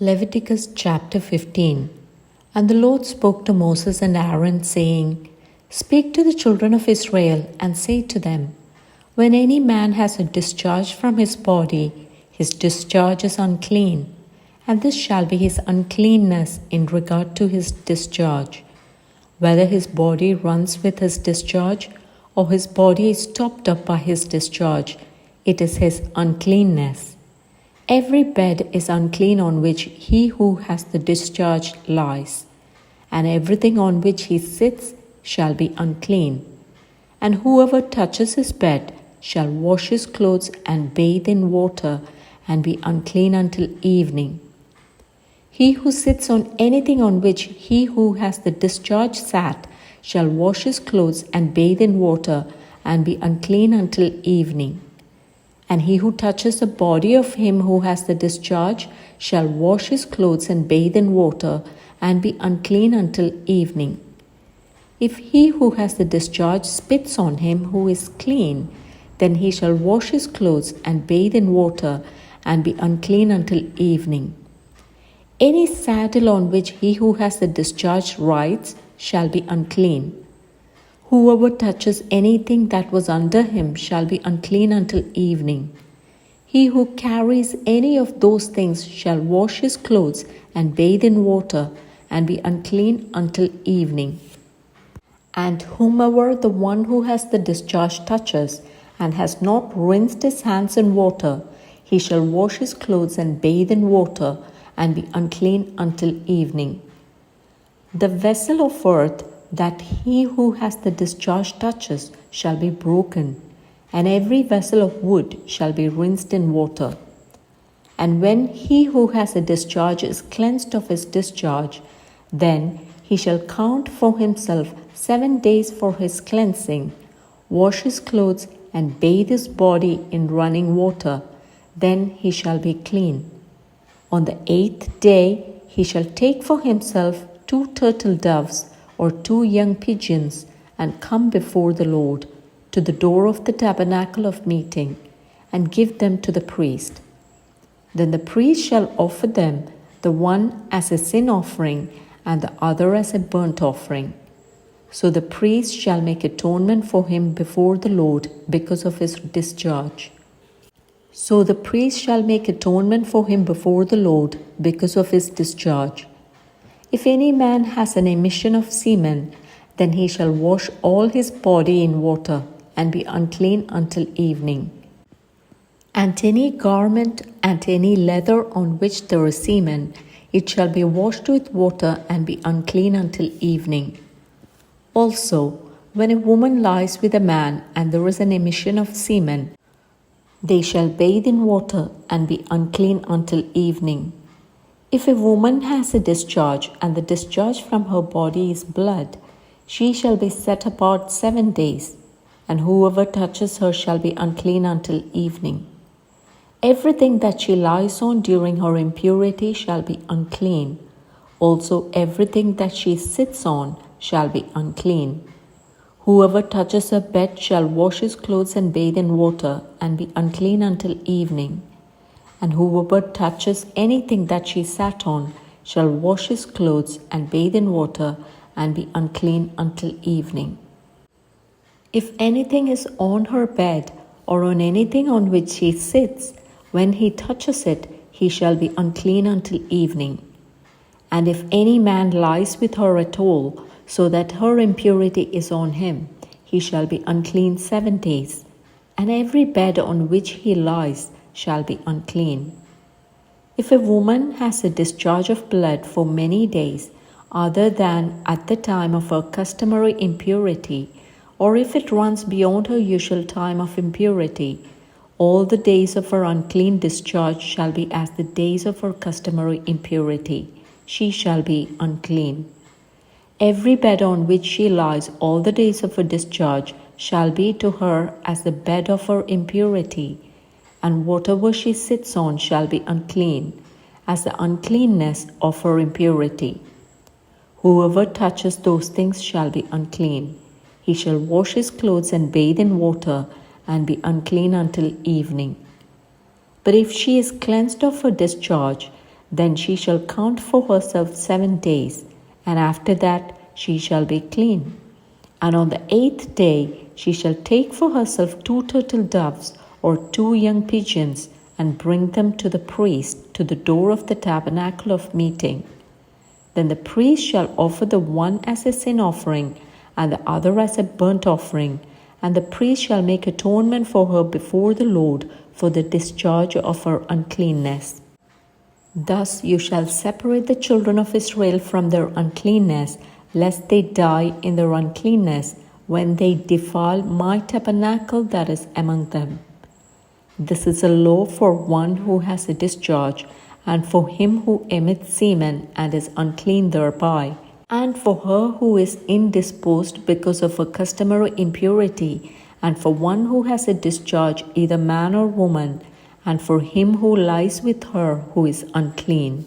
Leviticus chapter 15. And the Lord spoke to Moses and Aaron, saying, Speak to the children of Israel, and say to them, When any man has a discharge from his body, his discharge is unclean, and this shall be his uncleanness in regard to his discharge. Whether his body runs with his discharge, or his body is stopped up by his discharge, it is his uncleanness. Every bed is unclean on which he who has the discharge lies, and everything on which he sits shall be unclean. And whoever touches his bed shall wash his clothes and bathe in water, and be unclean until evening. He who sits on anything on which he who has the discharge sat shall wash his clothes and bathe in water, and be unclean until evening. And he who touches the body of him who has the discharge shall wash his clothes and bathe in water, and be unclean until evening. If he who has the discharge spits on him who is clean, then he shall wash his clothes and bathe in water, and be unclean until evening. Any saddle on which he who has the discharge rides shall be unclean. Whoever touches anything that was under him shall be unclean until evening. He who carries any of those things shall wash his clothes and bathe in water, and be unclean until evening. And whomever the one who has the discharge touches, and has not rinsed his hands in water, he shall wash his clothes and bathe in water, and be unclean until evening. The vessel of earth that he who has the discharge touches shall be broken, and every vessel of wood shall be rinsed in water. And when he who has a discharge is cleansed of his discharge, then he shall count for himself 7 days for his cleansing, wash his clothes, and bathe his body in running water. Then he shall be clean. On the 8th day he shall take for himself 2 turtle doves or 2 young pigeons, and come before the Lord to the door of the tabernacle of meeting, and give them to the priest. Then the priest shall offer them, the one as a sin offering, and the other as a burnt offering. So the priest shall make atonement for him before the Lord because of his discharge. So the priest shall make atonement for him before the Lord because of his discharge. If any man has an emission of semen, then he shall wash all his body in water, and be unclean until evening. And any garment and any leather on which there is semen, it shall be washed with water, and be unclean until evening. Also, when a woman lies with a man, and there is an emission of semen, they shall bathe in water, and be unclean until evening. If a woman has a discharge, and the discharge from her body is blood, she shall be set apart 7 days, and whoever touches her shall be unclean until evening. Everything that she lies on during her impurity shall be unclean. Also everything that she sits on shall be unclean. Whoever touches her bed shall wash his clothes and bathe in water, and be unclean until evening. And whoever touches anything that she sat on shall wash his clothes and bathe in water, and be unclean until evening. If anything is on her bed, or on anything on which she sits, when he touches it, he shall be unclean until evening. And if any man lies with her at all, so that her impurity is on him, he shall be unclean 7 days, and every bed on which he lies shall be unclean. If a woman has a discharge of blood for many days, other than at the time of her customary impurity, or if it runs beyond her usual time of impurity, all the days of her unclean discharge shall be as the days of her customary impurity. She shall be unclean. Every bed on which she lies all the days of her discharge shall be to her as the bed of her impurity, and whatever she sits on shall be unclean, as the uncleanness of her impurity. Whoever touches those things shall be unclean. He shall wash his clothes and bathe in water, and be unclean until evening. But if she is cleansed of her discharge, Then she shall count for herself 7 days, and after that she shall be clean. And on the 8th day she shall take for herself 2 turtle doves or 2 young pigeons, and bring them to the priest to the door of the tabernacle of meeting. Then the priest shall offer the one as a sin offering, and the other as a burnt offering, and the priest shall make atonement for her before the Lord for the discharge of her uncleanness. Thus you shall separate the children of Israel from their uncleanness, lest they die in their uncleanness when they defile my tabernacle that is among them. This is a law for one who has a discharge, and for him who emits semen and is unclean thereby, and for her who is indisposed because of a customary impurity, and for one who has a discharge, either man or woman, and for him who lies with her who is unclean.